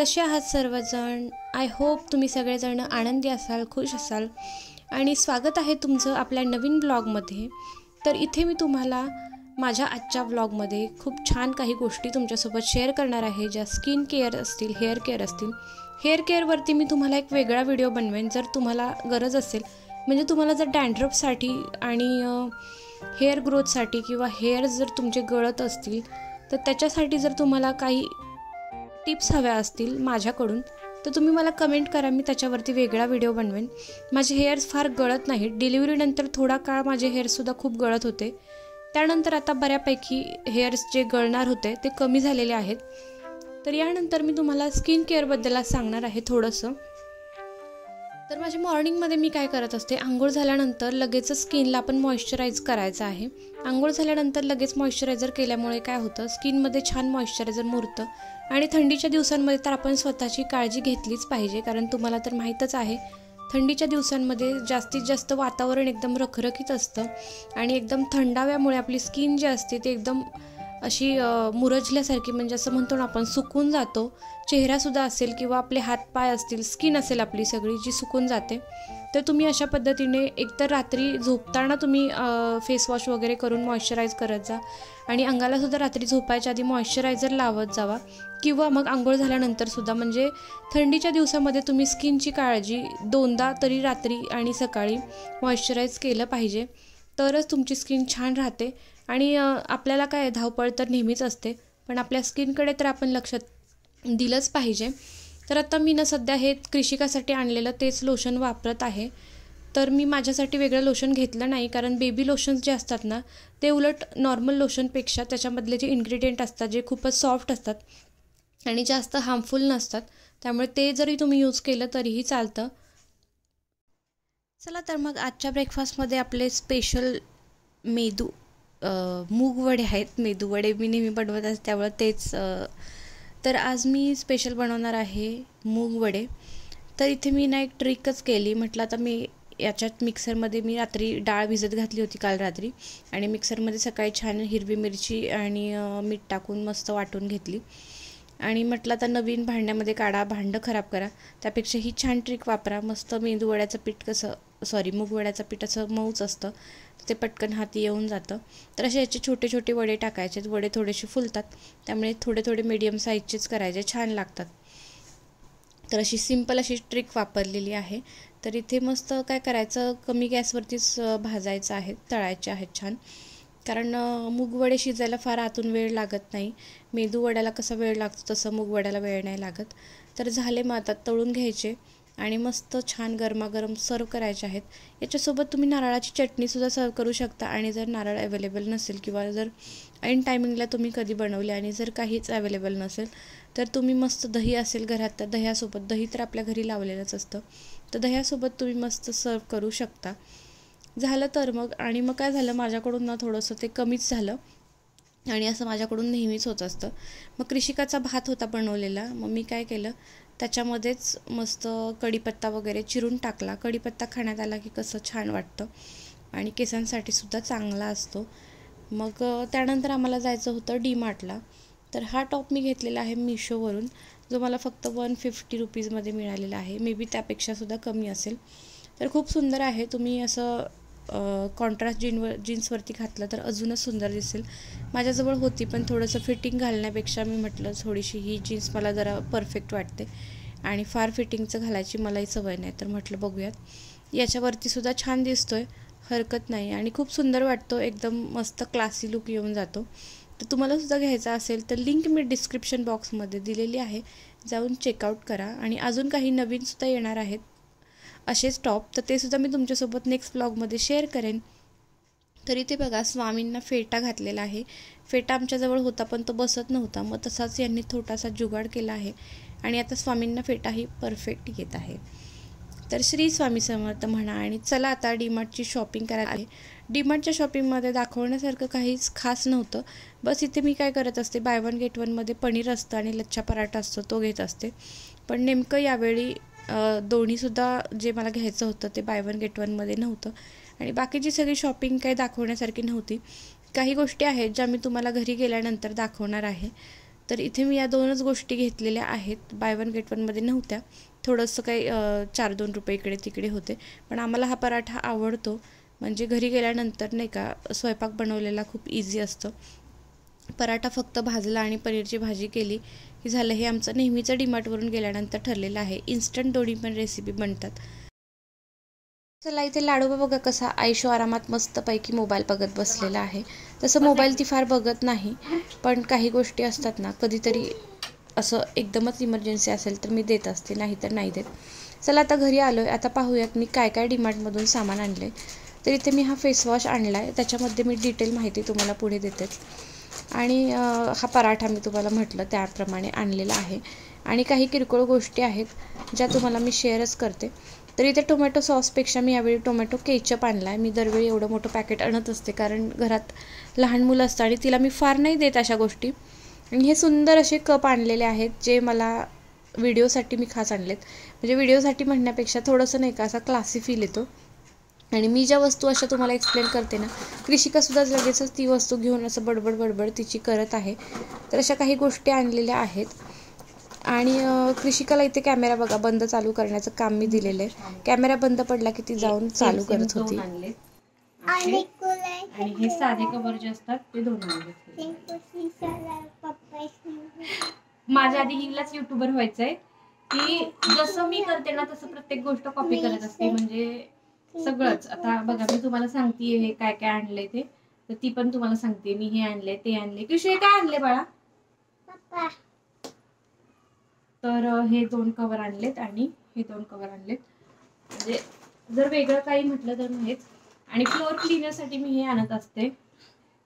कसे आहात सर्वजण? आय होप तुम्ही सगळेजण आनंदी असाल, खुश असाल आणि स्वागत आहे तुमचं आपल्या नवीन ब्लॉगमध्ये. तर इथे मी तुम्हाला माझ्या आजच्या ब्लॉगमध्ये खूप छान काही गोष्टी तुमच्यासोबत शेअर करणार आहे, ज्या स्किन केअर असतील, हेअर केअर असतील. हेअर केअरवरती मी तुम्हाला एक वेगळा व्हिडिओ बनवेन जर तुम्हाला गरज असेल. म्हणजे तुम्हाला जर डॅन्ड्रफसाठी आणि हेअर ग्रोथसाठी किंवा हेअर जर तुमचे गळत असतील तर त्याच्यासाठी जर तुम्हाला काही टिप्स हव्या असतील माझ्याकडून तर तुम्ही मला कमेंट करा, मी त्याच्यावरती वेगळा व्हिडिओ बनवेन. माझे हेअर्स फार गळत नाहीत. डिलिव्हरीनंतर थोडा काळ माझे हेअरसुद्धा खूप गळत होते. त्यानंतर आता बऱ्यापैकी हेअर्स जे गळणार होते ते कमी झालेले आहेत. तर यानंतर मी तुम्हाला स्किन केअरबद्दल सांगणार आहे थोडंसं. तर माझ्या मॉर्निंगमध्ये मी काय करत असते, आंघोळ झाल्यानंतर लगेच स्किनला आपण मॉइश्चराईज करायचं आहे. आंघोळ झाल्यानंतर लगेच मॉइश्चरायझर केल्यामुळे काय होतं, स्किनमध्ये छान मॉइश्चरायझर मुरतं. आणि थंडीच्या दिवसांमध्ये तर आपण स्वतःची काळजी घेतलीच पाहिजे, कारण तुम्हाला तर माहीतच आहे थंडीच्या दिवसांमध्ये जास्तीत जास्त वातावरण एकदम रखरखीत असतं आणि एकदम थंडाव्यामुळे आपली स्किन जी असते ती एकदम अशी मुरजल्यासारखी, म्हणजे असं म्हणतो ना आपण, सुकून जातो. चेहरासुद्धा असेल किंवा आपले हातपाय असतील, स्किन असेल आपली सगळी जी सुकून जाते. तर तुम्ही अशा पद्धतीने एकतर रात्री झोपताना तुम्ही फेसवॉश वगैरे करून मॉइश्चराईज करत जा आणि अंगालासुद्धा रात्री झोपायच्या आधी मॉइश्चरायझर लावत जावा किंवा मग आंघोळ झाल्यानंतरसुद्धा. म्हणजे थंडीच्या दिवसामध्ये तुम्ही स्किनची काळजी दोनदा तरी रात्री आणि सकाळी मॉइश्चराईज केलं पाहिजे, तरच तुमची स्किन छान राहते. आणि आपल्याला काय, धावपळ तर नेहमीच असते, पण आपल्या स्किनकडे तर आपण लक्ष दिलंच पाहिजे. तर आता मी सध्या हे कृषिकासाठी आणलेलं तेच लोशन वापरत आहे. तर मी माझ्यासाठी वेगळं लोशन घेतलं नाही, कारण बेबी लोशन्स जे असतात ना ते उलट नॉर्मल लोशनपेक्षा त्याच्यामधले जे इन्ग्रेडियंट असतात जे खूपच सॉफ्ट असतात आणि जास्त हार्मफुल नसतात, त्यामुळे ते जरी तुम्ही यूज केलं तरीही चालतं. चला तर मग आजच्या ब्रेकफास्टमध्ये आपले स्पेशल मूग वडे आहेत. मेदू वडे मी नेहमी बनवत असते त्यामुळे तेच. तर आज मी स्पेशल बनवणार आहे मूग वडे. तर इथे मी एक ट्रिकच केली. म्हटलं आता मी याच्यात मिक्सरमध्ये मी रात्री डाळ भिजत घातली होती काल रात्री आणि मिक्सरमध्ये सकाळी छान हिरवी मिरची आणि मीठ टाकून मस्त वाटून घेतली. आणि म्हटलं आता नवीन भांड्यामध्ये काढा, भांडं खराब करा, त्यापेक्षा ही छान ट्रिक वापरा. मस्त मेदू वड्याचं पीठ मूग वड्याचं पीठ असं मऊच असतं, ते पटकन हाती येऊन जातं. तर असे याचे छोटे छोटे वडे टाकायचे. वडे थोडेसे फुलतात, त्यामुळे थोडे थोडे मीडियम साईजचेच करायचे, छान लागतात. तर अशी सिंपल अशी ट्रिक वापरलेली आहे. तर इथे मस्त काय करायचं, कमी गॅसवरतीच भाजायचं आहे, तळायचे आहेत छान. कारण मूग वडे शिजायला फार आतून वेळ लागत नाही. मेदू वड्याला कसा वेळ लागतो तसं मूग वड्याला वेळ नाही लागत. तर झाले मग आता तळून घ्यायचे आणि मस्त छान गरमागरम सर्व करायचे आहेत. याच्यासोबत तुम्ही नारळाची चटणीसुद्धा सर्व करू शकता. आणि जर नारळ अवेलेबल नसेल किंवा जर ऐन टायमिंगला तुम्ही कधी बनवले आणि जर काहीच अवेलेबल नसेल तर तुम्ही मस्त दही असेल घरात तर दह्यासोबत, दही तर आपल्या घरी लावलेलंच असतं, तर दह्यासोबत तुम्ही मस्त सर्व करू शकता. झालं तर मग. आणि मग काय झालं, माझ्याकडून ना थोडंसं ते कमीच झालं आणि असं माझ्याकडून नेहमीच होत असतं. मग कृषिकाचा भात होता बनवलेला, मग मी काय केलं, त्याच्यामध्येच मस्त कढीपत्ता वगैरे चिरून टाकला. कढीपत्ता खाण्यात आला की कसं छान वाटतं आणि केसांसाठी सुद्धा चांगला असतो. मग त्यानंतर आम्हाला जायचं होतं डीमार्टला. तर हा टॉप मी घेतलेला आहे मिशोवरून, जो मला फक्त 150 रुपीजमध्ये मिळालेला आहे. मे बी त्यापेक्षासुद्धा कमी असेल. तर खूप सुंदर आहे. तुम्ही असं कॉन्ट्रास्ट जीन्सवरती घातलं तर अजूनच सुंदर दिसेल. माझ्याजवळ होती, पण थोडंसं फिटिंग घालण्यापेक्षा मी म्हटलं थोडीशी ही जीन्स मला जरा परफेक्ट वाटते आणि फार फिटिंगचं घालायची मलाही सवय नाही, तर म्हटलं बघूयात. याच्यावरतीसुद्धा छान दिसतोय, हरकत नाही आणि खूप सुंदर वाटतो, एकदम मस्त क्लासी लुक येऊन जातो. तर तुम्हालासुद्धा घ्यायचा असेल तर लिंक मी डिस्क्रिप्शन बॉक्समध्ये दिलेली आहे, जाऊन चेकआउट करा. आणि अजून काही नवीनसुद्धा येणार आहेत असेच टॉप, तर ते सुद्धा मी तुमच्यासोबत नेक्स्ट ब्लॉगमध्ये शेअर करेन. तर इथे बघा, स्वामींना फेटा घातलेला आहे. फेटा आमच्याजवळ होता पण तो बसत नव्हता, मग तसाच यांनी छोटासा जुगाड केला आहे आणि आता स्वामींना फेटाही परफेक्ट येत आहे. तर श्री स्वामी समर्थ म्हणा. आणि चला आता डीमार्टची शॉपिंग करायला आहे. डीमार्टच्या शॉपिंगमध्ये दाखवण्यासारखं काहीच खास नव्हतं. बस इथे मी काय करत असते, बाय वन गेट वनमध्ये पनीर असतं आणि लच्छा पराठा असतो तो घेत असते. पण नेमकं यावेळी दोन्हीसुद्धा जे मला घ्यायचं होतं ते बाय वन गेट वनमध्ये नव्हतं आणि बाकीची सगळी शॉपिंग काही दाखवण्यासारखी नव्हती. काही गोष्टी आहेत ज्या मी तुम्हाला घरी गेल्यानंतर दाखवणार आहे. तर इथे मी या 2च गोष्टी घेतलेल्या आहेत. बाय वन गेट वनमध्ये नव्हत्या, थोडंसं काही 4-2 रुपये इकडे तिकडे होते. पण आम्हाला हा पराठा आवडतो, म्हणजे घरी गेल्यानंतर नाही का स्वयंपाक बनवलेला खूप इझी असतं. पराठा फक्त भाजला आणि पनीरची भाजी केली की झालं. हे आमचं नेहमीचं डीमार्टवरून गेल्यानंतर ठरलेलं आहे. इन्स्टंट दोन्ही पण रेसिपी बनतात. चला इथे लाडोबा बघा कसा आयशो आरामात मस्तपैकी मोबाईल बघत बसलेला आहे. तसं मोबाईल ती फार बघत नाही, पण काही गोष्टी असतात ना, कधीतरी असं एकदमच इमर्जन्सी असेल तर मी देत असते, नाही तर नाही देत. चला आता घरी आलो आहे. आता पाहूयात मी काय काय डीमार्टमधून सामान आणलं आहे. तर इथे मी हा फेसवॉश आणला आहे, त्याच्यामध्ये मी डिटेल माहिती तुम्हाला पुढे देतेच. आणि हा पराठा मी तुम्हाला म्हटलं त्याप्रमाणे आणलेला आहे. आणि काही किरकोळ गोष्टी आहेत ज्या तुम्हाला मी शेअरच करते. तर इथे टोमॅटो सॉसपेक्षा मी यावेळी टोमॅटो केचप आणला आहे. मी दरवेळी एवढं मोठं पॅकेट आणत असते, कारण घरात लहान मुलं असतं आणि तिला मी फार नाही देत अशा गोष्टी. आणि हे सुंदर असे कप आणलेले आहेत, जे मला व्हिडिओसाठी मी खास आणलेत. म्हणजे व्हिडिओसाठी म्हणण्यापेक्षा थोडंसं नाही का असा क्लासी फील येतो. आणि मी ज्या वस्तू अशा तुम्हाला एक्सप्लेन करते ना, कृषिकासुद्धा लगेचच ती वस्तू घेऊन असं बडबड तिची करत आहे. तर अशा काही गोष्टी आणलेल्या आहेत. आणि कृषिकाला इथे कॅमेरा बघा बंद चालू करण्याचं काम मी दिलेलं आहे. कॅमेरा बंद पडला की ती जाऊन चालू करत होती. आणि हे साधे कव्हर जे असतात ते 2 आणले. माझ्या आधी हिलाच युट्यूबर व्हायचंय, की जसं मी करते ना तसं प्रत्येक गोष्ट कॉपी करत असते. म्हणजे सगळंच. आता बघा मी तुम्हाला सांगतेय हे काय काय आणले ते, तर ती पण तुम्हाला सांगते मी हे आणले ते आणले. कृषी काय आणले बाळा? तर हे 2 कव्हर आणलेत आणि हे 2 कव्हर आणलेत. म्हणजे जर वेगळं काही म्हटलं तर हेच. आणि फ्लोअर क्लीनरसाठी मी हे आणत असते.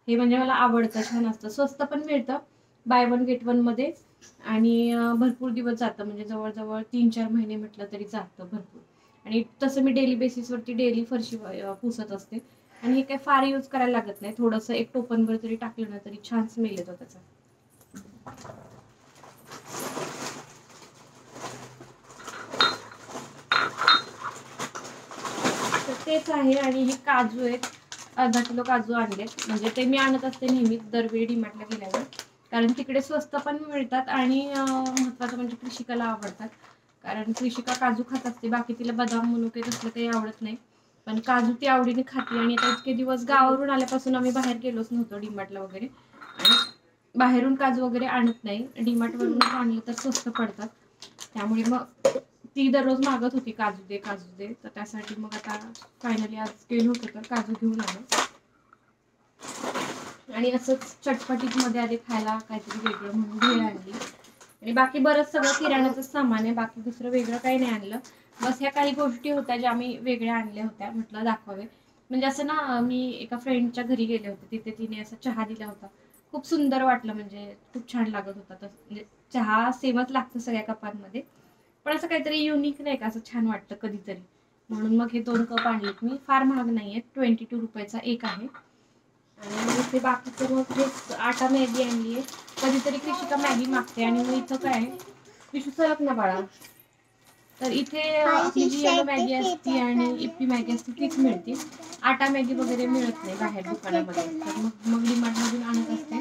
हे म्हणजे मला आवडतं, छान असतं, स्वस्त पण मिळतं बाय वन गेट वन मध्ये. आणि भरपूर दिवस जातं, म्हणजे जवळजवळ 3-4 महिने म्हटलं तरी जातं भरपूर. आणि तसं मी डेली बेसिसवरती डेली फरशी पुसत असते. आणि हे काय फार यूज करायला लागत नाही. थोडंसं एक टोपणभर जरी टाकलं ना तरी छान स्मेल येतो त्याचा. तेच आहे. आणि हे काजू आहेत, अर्धा किलो काजू आणलेत. म्हणजे ते मी आणत असते नेहमी दरवेळी डीमार्टला गेल्यावर, कारण तिकडे स्वस्त पण मिळतात आणि महत्त्वाचं म्हणजे कृषिकाला आवडतात. कारण कृषिका काजू खात असते, बाकी तिला बदाम मनुके तसलं काही आवडत नाही, पण काजू ती आवडीने खाते. आणि आता इतके दिवस गावावरून आल्यापासून आम्ही बाहेर गेलोच नव्हतो डीमार्टला वगैरे, आणि बाहेरून काजू वगैरे आणत नाही, डीमार्टवरून आणलं तर स्वस्त पडतात. त्यामुळे मग ती दररोज मागत होती काजू दे काजू दे. तर त्यासाठी मग आता फायनली आज गेलो होतो तर काजू घेऊन आलो. आणि असंच चटपटीत मध्ये आधी खायला काहीतरी वेगळं म्हणून भेळ आणली. आणि बाकी बरंच सगळं किराण्याचं सामान आहे, बाकी दुसरं वेगळं काही नाही आणलं. बस ह्या काही गोष्टी होत्या ज्या मी वेगळ्या आणल्या होत्या, म्हटलं दाखवावे. म्हणजे असं ना, मी एका फ्रेंडच्या घरी गेले होते, तिथे तिने असा चहा दिला होता, खूप सुंदर वाटलं, म्हणजे खूप छान लागत होता. म्हणजे चहा सेमच लागतं सगळ्या कपांमध्ये, पण असं काहीतरी युनिक नाही का, असं छान वाटतं कधीतरी. म्हणून मग हे 2 कप आणलेत मी. फार महाग नाही आहेत, 22 रुपयाचा एक आहे. आणि इथे बाकीचं मग हे आटा मॅगी आणली आहे. कधीतरी कृषिका मॅगी मागते. आणि मग इथं काय कृषी सरक ना बाळा, तर इथे आपली जी येलो मॅगी असती आणि इप्पी मॅगी असते तीच मिळते. आटा मॅगी वगैरे मिळत नाही बाहेर दुकानामध्ये, तर मग डीमार्टमधून आणत असते.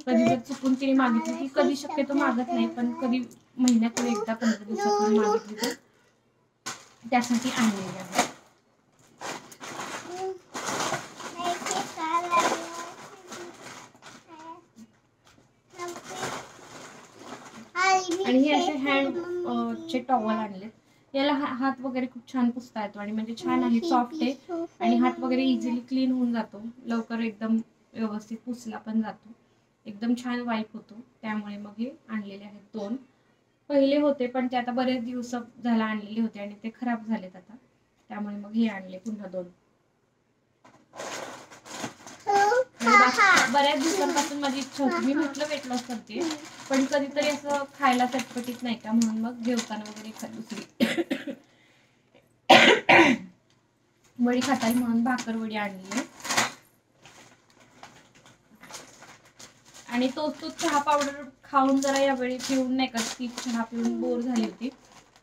कधी जर चुकून तिने मागितली, की कधी शक्यतो मागत नाही, पण कधी महिन्यातून एकदा 15 दिवसातून मागितली तर त्यासाठी आणलेली आहे. आणि हे असे हँड चे टॉवल आणलेत. याला हात वगैरे खूप छान पुसता येतो, आणि म्हणजे छान आहे, सॉफ्ट आहे, आणि हात वगैरे इझिली क्लीन होऊन जातो, लवकर एकदम व्यवस्थित पुसला पण जातो, एकदम छान वाईप होतो. त्यामुळे मग हे आणलेले आहेत 2. पहिले होते पण ते आता बरेच दिवस झाला आणलेले होते आणि ते खराब झालेत आता, त्यामुळे मग हे आणले पुन्हा 2. बऱ्याच दिवसांपासून माझी इच्छा होती, मी म्हटलं वेट लॉस करते, पण कधीतरी असं खायला चटपटीत नाही का, म्हणून मग जेवताना वगैरे एखादी दुसरी वडी खाता येईल म्हणून भाकर वडी आणली. आणि तो चहा पावडर खाऊन जरा यावेळी पिऊन नाही का, ती चहा पिऊन बोर झाली होती,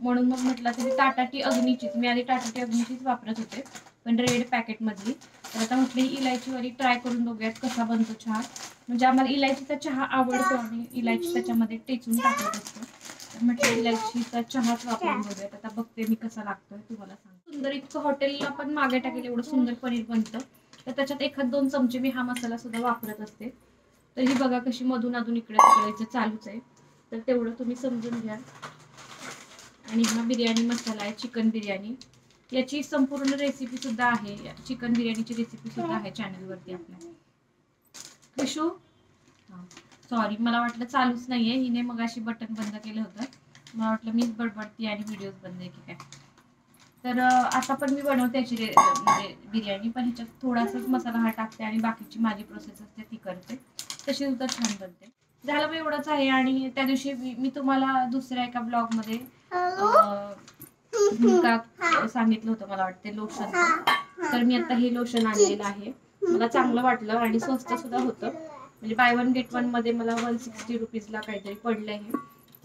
म्हणून मग म्हटलं तरी टाटा टी अग्नीचीच, मी आधी टाटा टी अग्नीचीच वापरत होते, पण रेड पॅकेट मधली, तर आता म्हटलं इलायचीवाली ट्राय करून बघूयात कसा बनतो चहा. म्हणजे आम्हाला इलायचीचा चहा आवडतो आणि इलायची त्याच्यामध्ये टेचून टाकत असतो. तर म्हटलं इलायचीचा चहाच वापरून बघूयात. आता बघते मी कसा लागतोय तुम्हाला सांग. सुंदर इतकं हॉटेलला पण मागे टाकेल एवढं सुंदर पनीर बनतं. तर त्याच्यात 1-2 चमचे मी हा मसाला सुद्धा वापरत असते. तर ही बघा कशी मधून अधून इकडे तिकडे चालूच आहे. तर तेवढं तुम्ही समजून घ्या. आणि हा बिर्याणी मसाला आहे, चिकन बिर्याणी. याची संपूर्ण रेसिपी सुद्धा आहे, चिकन बिर्याणीची रेसिपी सुद्धा आहे चॅनलवरती आपल्या. विशू सॉरी, मला वाटलं चालूच नाहीये, हिने मगाशी बटन बंद केलं होतं. मला वाटलं मीच बडबडती आणि व्हिडिओज बंद आहे की काय. तर आता पण मी बनवते याची म्हणजे बिर्याणी, पण ह्याच्यात थोडासाच मसाला हा टाकते आणि बाकीची माझी प्रोसेस असते ती करते. तशी सुद्धा छान बनते. झालं मग एवढंच आहे. आणि त्या दिवशी मी तुम्हाला दुसऱ्या एका ब्लॉगमध्ये सांगितलं होतं मला वाटते लोशनचं. तर मी आता हे लोशन आणलेलं आहे. मला चांगलं वाटलं आणि स्वस्त सुद्धा होतं. म्हणजे बाय 1 गेट 1 मध्ये मला 160 रुपीजला काहीतरी पडलं आहे.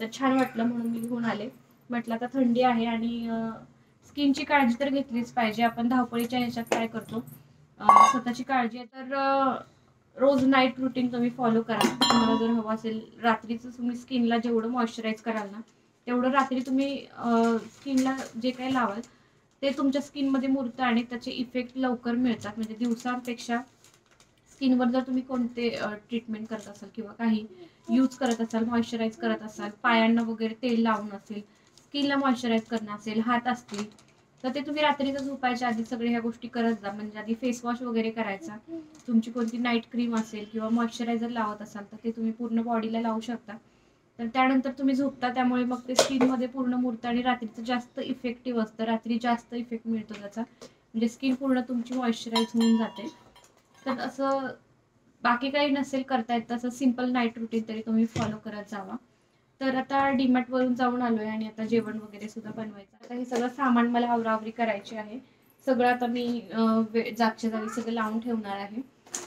तर छान वाटलं म्हणून मी घेऊन आले. म्हटलं आता थंडी आहे आणि स्किनची काळजी तर घेतलीच पाहिजे. आपण धावपळीच्या ह्याच्यात काय करतो, स्वतःची काळजी आहे. तर रोज नाईट रुटीन तुम्ही फॉलो करा. तुम्हाला जर हवं असेल रात्रीचं तुम्ही स्किनला जेवढं मॉइश्चराईज कराल ना तेवढं रात्री तुम्ही स्किनला जे काही लावाल ते तुमच्या स्किनमध्ये मुरतं आणि त्याचे इफेक्ट लवकर मिळतात. म्हणजे दिवसांपेक्षा स्किनवर जर तुम्ही कोणते ट्रीटमेंट करत असाल किंवा काही यूज करत असाल, मॉइश्चराईज करत असाल, पायांना वगैरे तेल लावून असेल, स्किनला मॉइश्चराईज करणं असेल, हात असतील, तर ते तुम्ही रात्रीचं झोपायच्या आधी सगळे ह्या गोष्टी करत जा. म्हणजे आधी फेस वॉश वगैरे करायचा. तुमची कोणती नाईट क्रीम असेल किंवा मॉइश्चरायझर लावत असाल तर ते तुम्ही पूर्ण बॉडीला लावू शकता. तर त्यानंतर तुम्ही झोपता, त्यामुळे मग ते स्किनमध्ये पूर्ण मुरतं आणि रात्रीचं जास्त इफेक्टिव्ह असतं. रात्री जास्त इफेक्ट मिळतो त्याचा, म्हणजे स्किन पूर्ण तुमची मॉइश्चराईज होऊन जाते. तर असं बाकी काही नसेल करता येत तसं सिंपल नाईट रुटीन तरी तुम्ही फॉलो करत जावा. तर आता डीमार्ट वरून जाऊन आलोय आणि आता जेवण वगैरे सुद्धा बनवायचं. आता हे सगळं सामान मला आवराआवरी करायची आहे. सगळं आता मी जागच्या जागी सगळं लावून ठेवणार आहे.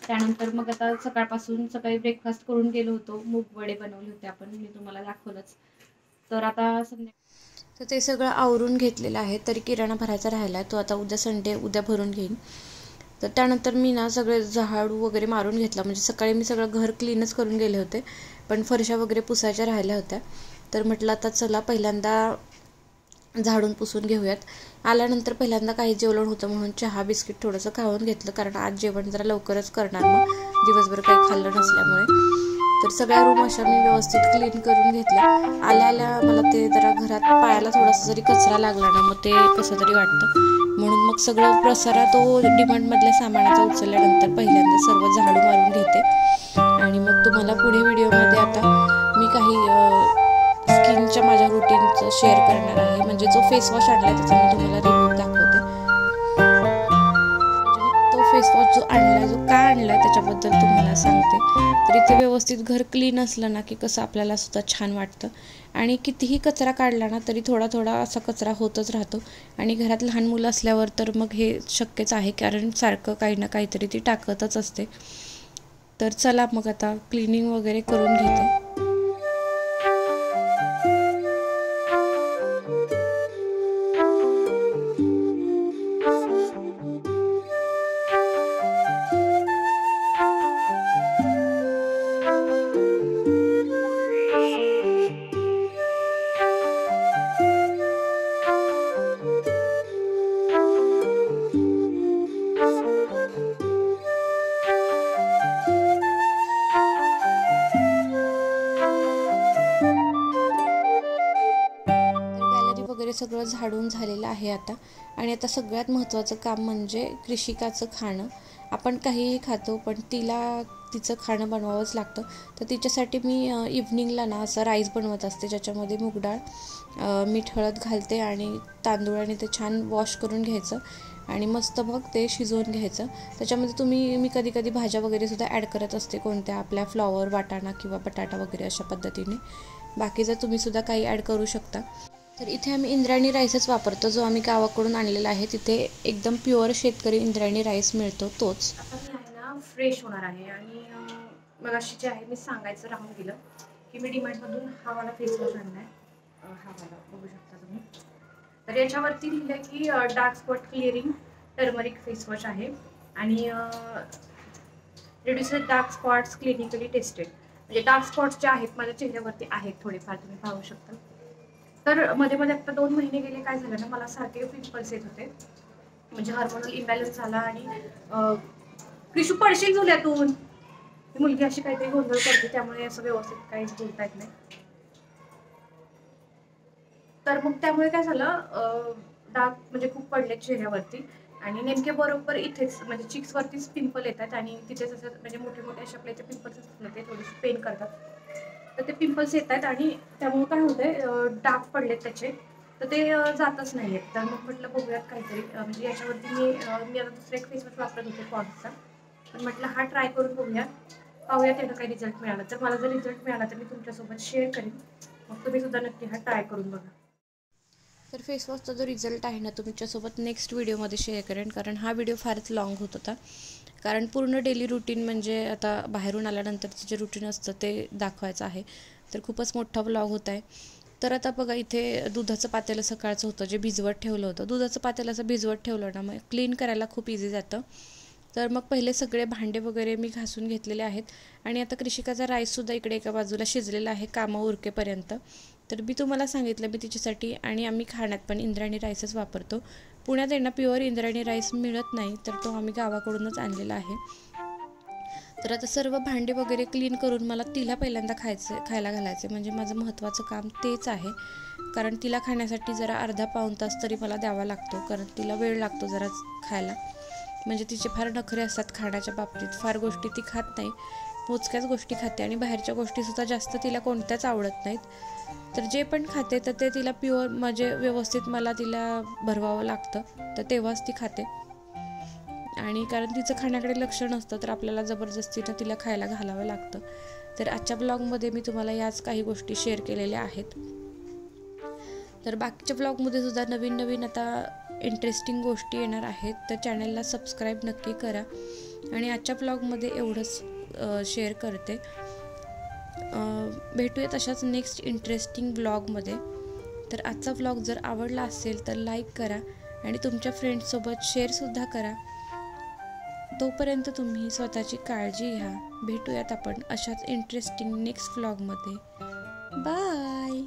त्यानंतर मग आता सकाळी ब्रेकफास्ट करून गेलो होतो. मूग वडे बनवले होते आपण, मी तुम्हाला दाखवलंच. तर आता तर ते सगळं आवरून घेतलेलं आहे. तरी किराणा भरायचा राहिला तो आता उद्या संडे, उद्या भरून घेईन. तर त्यानंतर मी ना सगळे झाडू वगैरे मारून घेतला. म्हणजे सकाळी मी सगळं घर क्लीनच करून गेले होते, पण फरशा वगैरे पुसायच्या राहिल्या होत्या. तर म्हटलं आता चला पहिल्यांदा झाडून पुसून घेऊयात. आल्यानंतर पहिल्यांदा काही जेवण होतं म्हणून चहा बिस्किट थोडंसं खाऊन घेतलं, कारण आज जेवण जरा लवकरच करणार मग दिवसभर काही खाल्लं नसल्यामुळे. तर सगळ्या रूम अशा मी व्यवस्थित क्लीन करून घेतल्या. आल्या मला ते जरा घरात पायाला थोडासा जरी कचरा लागला ना मग ते कसं तरी वाटतं, म्हणून मग सगळं प्रसारा तो डिमांडमधल्या सामानाचा उचलल्यानंतर पहिल्यांदा सर्व झाडू मारून घेते. आणि मग तुम्हाला पुढे व्हिडिओमध्ये आता मी काही स्किनच्या माझ्या रुटीनचं शेअर करणार आहे. म्हणजे जो फेस वॉश आणला त्याचा मी तुम्हाला रिव्ह्यू दाखवते. म्हणजे मी तो फेस वॉश जो आणला, जो का आणला त्याच्याबद्दल तुम्हाला सांगते. तर इथे व्यवस्थित घर क्लीन असलं ना की कसं आपल्याला सुद्धा छान वाटतं. आणि कितीही कचरा काढला ना तरी थोडा थोडा असा कचरा होतच राहतो. आणि घरात लहान मुलं असल्यावर तर मग हे शक्यच आहे, कारण सारखं काही ना काहीतरी ती टाकतच असते. तर चला मग आता क्लिनिंग वगैरे करून घेते. सगळं झाडून झालेलं आहे आता. आणि आता सगळ्यात महत्त्वाचं काम म्हणजे कृषिकाचं खाणं. आपण काहीही खातो पण तिला तिचं खाणं बनवावंच लागतं. तर तिच्यासाठी मी इव्हनिंगला ना असं राईस बनवत असते, ज्याच्यामध्ये मूगडाळ, मीठ, हळद घालते आणि तांदूळाने ते छान वॉश करून घ्यायचं आणि मस्त मग ते शिजवून घ्यायचं. त्याच्यामध्ये मी कधी कधी भाज्या वगैरे सुद्धा ॲड करत असते, कोणत्या आपल्या फ्लॉवर, वाटाणा किंवा बटाटा वगैरे अशा पद्धतीने. बाकीचं तुम्ही सुद्धा काही ॲड करू शकता. तर इथे आम्ही इंद्रायणी राईसच वापरतो, जो आम्ही गावाकडून आणलेला आहे. तिथे एकदम प्युअर शेतकरी इंद्रायणी राईस मिळतो तोच. आता मी आहे ना फ्रेश होणार आहे आणि मग अशी जे आहे मी सांगायचं राहून गेलं की मी डीमार्टमधून हा वाला फेस वॉश आणलाय. हा वाला बघू शकता तुम्ही. तर याच्यावरती लिहिलंय की dark spot clearing turmeric face wash आहे. आणि reduce dark spots clinically tested. म्हणजे डार्क स्पॉट्स जे आहेत माझ्या चेहऱ्यावरती आहेत थोडेफार, तुम्ही पाहू शकता. तर मध्ये मध्ये आता 2 महिने गेले काय झालं ना, मला सारखे पिंपल्स येत होते. म्हणजे हार्मोनल इम्बॅलन्स झाला आणि क्रिशू पडशील झुल्यातून. ही मुलगी अशी काहीतरी गोंधळ करते त्यामुळे असं व्यवस्थित काहीच बोलता येत नाही. तर मग त्यामुळे काय झालं, डाग म्हणजे खूप पडले चेहऱ्यावरती आणि नेमके बरोबर इथेच म्हणजे चिक्स वरतीच पिंपल येतात आणि तिथेच असं म्हणजे मोठे मोठे असे आपले ते पिंपल्स असतात ना, ते थोडेसे पेन करतात. तर ते पिंपल्स येतात आणि त्यामुळे काय होतंय, डाग पडलेत त्याचे, तर ते जातच नाहीयेत. तर मग म्हटलं बघूयात काहीतरी, म्हणजे याच्यावरती मी आता दुसरा एक फेस वॉश वापरत होते पॉन्ड्सचा, पण म्हटलं हा ट्राय करून बघूया, पाहूया त्याला काही रिझल्ट मिळाला. तर मला जर रिझल्ट मिळाला तर मी तुमच्यासोबत शेअर करेन, मग तुम्ही सुद्धा नक्की हा ट्राय करून बघा. तर फेस वॉशचा जो रिझल्ट आहे ना, तुमच्यासोबत नेक्स्ट व्हिडिओमध्ये शेअर करेन, कारण हा व्हिडिओ फारच लाँग होत होता. कारण पूर्ण डेली रुटीन म्हणजे आता बाहेरून आल्यानंतरचं जे रुटीन असतं ते दाखवायचं आहे, तर खूपच मोठा व्लॉग होत आहे. तर आता बघा, इथे दुधाचं पातेलं सकाळचं होतं जे भिजवत ठेवलं होतं. दुधाचं पातेलं असं भिजवत ठेवलं ना, मग क्लीन करायला खूप इझी जातं. तर मग पहिले सगळे भांडे वगैरे मी घासून घेतलेले आहेत आणि आता कृषिकाचा राईससुद्धा इकडे एका बाजूला शिजलेला आहे कामं उरकेपर्यंत. तर मी तुम्हाला सांगितलं मी तिच्यासाठी, आणि आम्ही खाण्यात पण इंद्रायणी राईसच वापरतो. पुण्यात यांना प्युअर इंद्रायणी राईस मिळत नाही, तर तो आम्ही गावाकडूनच आणलेला आहे. तर आता सर्व भांडे वगैरे क्लीन करून मला तिला पहिल्यांदा खायला घालायचे, म्हणजे माझं महत्त्वाचं काम तेच आहे. कारण तिला खाण्यासाठी जरा अर्धा पाऊण तास तरी मला द्यावा लागतो, कारण तिला वेळ लागतो जरा खायला. म्हणजे तिचे फार नखरे असतात खाण्याच्या बाबतीत, फार गोष्टी ती खात नाही, मोजक्याच गोष्टी खाते आणि बाहेरच्या गोष्टीसुद्धा जास्त तिला कोणत्याच आवडत नाहीत. तर जे पण खाते तर ते तिला प्युअर म्हणजे व्यवस्थित मला तिला भरवावं लागतं, तर तेव्हाच ती खाते. आणि कारण तिचं खाण्याकडे लक्ष नसतं, तर आपल्याला जबरदस्तीनं तिला खायला घालावं लागतं. तर आजच्या ब्लॉगमध्ये मी तुम्हाला याच काही गोष्टी शेअर केलेल्या आहेत. तर बाकीच्या ब्लॉगमध्ये सुद्धा नवीन नवीन आता इंटरेस्टिंग गोष्टी येणार आहेत, तर चॅनलला सबस्क्राईब नक्की करा. आणि आजच्या ब्लॉगमध्ये एवढंच शेअर करते. भेटूयात अशाच नेक्स्ट इंटरेस्टिंग ब्लॉगमध्ये. तर आजचा ब्लॉग जर आवडला असेल तर लाईक करा आणि तुमच्या फ्रेंड्ससोबत शेअरसुद्धा करा. तोपर्यंत तुम्ही स्वतःची काळजी घ्या. भेटूयात आपण अशाच इंटरेस्टिंग नेक्स्ट व्लॉगमध्ये. बाय.